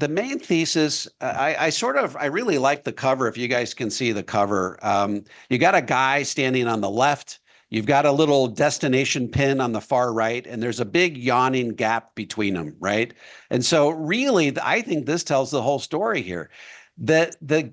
the main thesis, I really like the cover. If you guys can see the cover, you got a guy standing on the left. You've got a little destination pin on the far right, and there's a big yawning gap between them, right? And so, really, I think this tells the whole story here. That the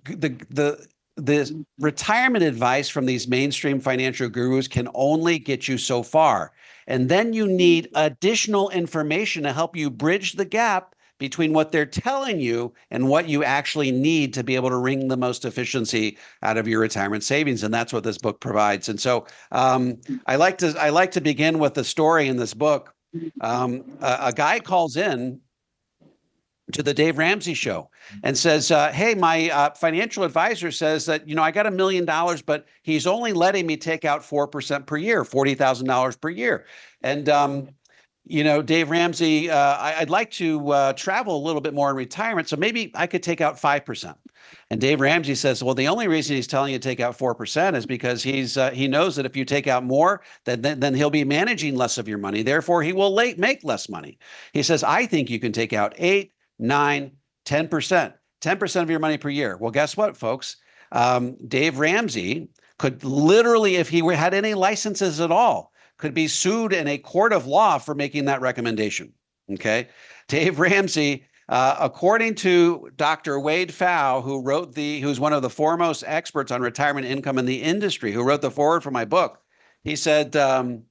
retirement advice from these mainstream financial gurus can only get you so far. And then you need additional information to help you bridge the gap between what they're telling you and what you actually need to be able to wring the most efficiency out of your retirement savings. And that's what this book provides. And so I like to begin with the story in this book. A guy calls in to the Dave Ramsey show and says, hey, my financial advisor says that, I got $1 million, but he's only letting me take out 4% per year, $40,000 per year. And, Dave Ramsey, I'd like to travel a little bit more in retirement, so maybe I could take out 5%. And Dave Ramsey says, well, the only reason he's telling you to take out 4% is because he knows that if you take out more, then he'll be managing less of your money. Therefore, he will make less money. He says, I think you can take out 8, 9, 10%, 10% of your money per year. Well, guess what, folks? Dave Ramsey could literally, if he had any licenses at all, could be sued in a court of law for making that recommendation. Okay. Dave Ramsey, according to Dr. Wade Pfau, who's one of the foremost experts on retirement income in the industry, who wrote the foreword for my book, he said that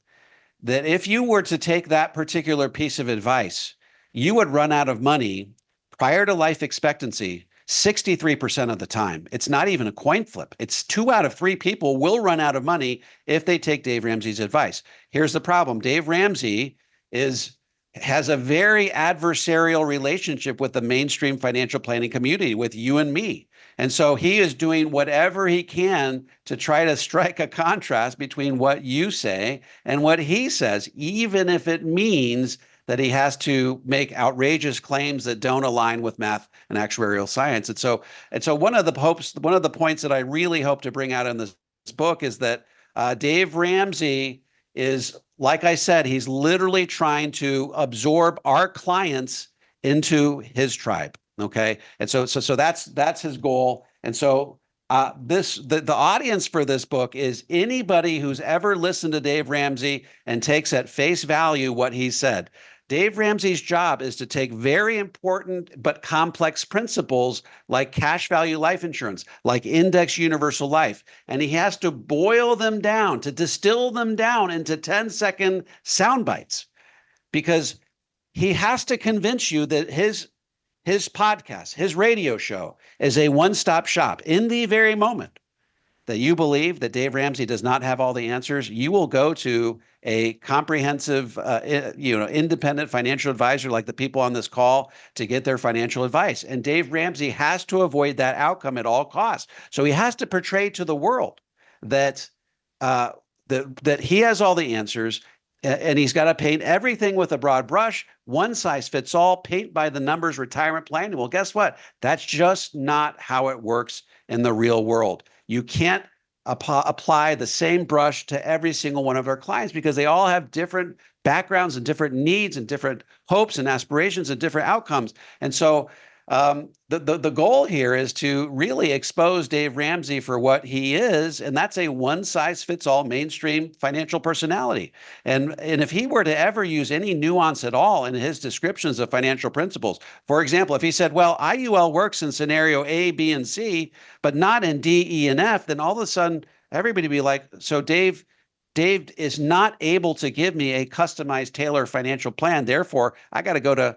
if you were to take that particular piece of advice, you would run out of money prior to life expectancy 63% of the time. It's not even a coin flip. It's 2 out of 3 people will run out of money if they take Dave Ramsey's advice. Here's the problem. Dave Ramsey has a very adversarial relationship with the mainstream financial planning community, with you and me. And so he is doing whatever he can to try to strike a contrast between what you say and what he says, even if it means that he has to make outrageous claims that don't align with math and actuarial science. And so one of the points that I really hope to bring out in this book is that Dave Ramsey is, like I said, he's literally trying to absorb our clients into his tribe. Okay, and so that's his goal. And so the audience for this book is anybody who's ever listened to Dave Ramsey and takes at face value what he said. Dave Ramsey's job is to take very important but complex principles like cash value life insurance, like index universal life, and he has to boil them down, to distill them down into 10-second sound bites, because he has to convince you that his podcast, his radio show, is a one-stop shop. In the very moment that you believe that Dave Ramsey does not have all the answers, you will go to a comprehensive, independent financial advisor like the people on this call to get their financial advice. And Dave Ramsey has to avoid that outcome at all costs. So he has to portray to the world that that he has all the answers, and he's got to paint everything with a broad brush, one size fits all, paint by the numbers retirement plan. Well, guess what? That's just not how it works in the real world. You can't apply the same brush to every single one of our clients because they all have different backgrounds and different needs and different hopes and aspirations and different outcomes. And so the goal here is to really expose Dave Ramsey for what he is, and that's a one-size-fits-all mainstream financial personality. And if he were to ever use any nuance at all in his descriptions of financial principles, for example, if he said, well, IUL works in scenario A, B, and C, but not in D, E, and F, then all of a sudden everybody would be like, so Dave is not able to give me a customized, tailored financial plan. Therefore, I got to go to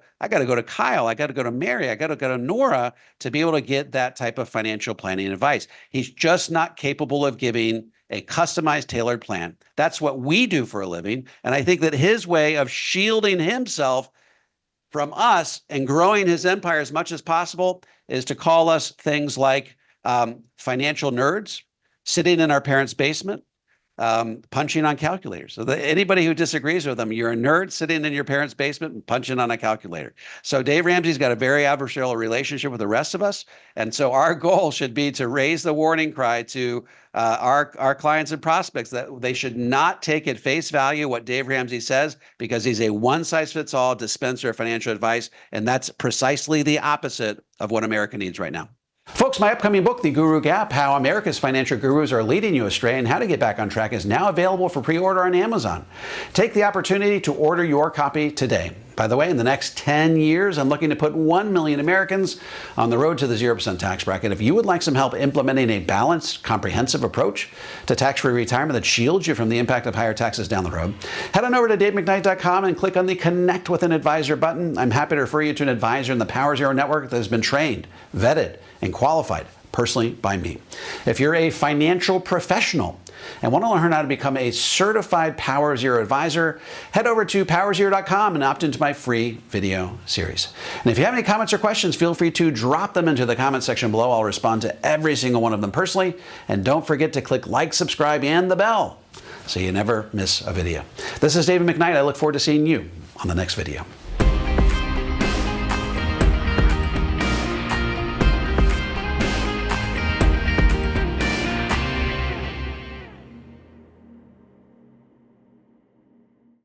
Kyle. I got to go to Mary. I got to go to Nora to be able to get that type of financial planning advice. He's just not capable of giving a customized, tailored plan. That's what we do for a living. And I think that his way of shielding himself from us and growing his empire as much as possible is to call us things like financial nerds, sitting in our parents' basement, punching on calculators. So anybody who disagrees with them, you're a nerd sitting in your parents' basement and punching on a calculator. So Dave Ramsey's got a very adversarial relationship with the rest of us. And so our goal should be to raise the warning cry to our clients and prospects that they should not take at face value what Dave Ramsey says, because he's a one-size-fits-all dispenser of financial advice. And that's precisely the opposite of what America needs right now. Folks, my upcoming book, The Guru Gap, How America's Financial Gurus Are Leading You Astray and How to Get Back on Track, is now available for pre-order on Amazon. Take the opportunity to order your copy today. By the way, in the next 10 years, I'm looking to put 1 million Americans on the road to the 0% tax bracket. If you would like some help implementing a balanced, comprehensive approach to tax-free retirement that shields you from the impact of higher taxes down the road, head on over to davemcknight.com and click on the Connect with an Advisor button. I'm happy to refer you to an advisor in the Power Zero network that has been trained, vetted, and qualified personally by me. If you're a financial professional and want to learn how to become a certified Power Zero advisor, head over to powerzero.com and opt into my free video series. And if you have any comments or questions, feel free to drop them into the comment section below. I'll respond to every single one of them personally. And don't forget to click like, subscribe, and the bell so you never miss a video. This is David McKnight. I look forward to seeing you on the next video.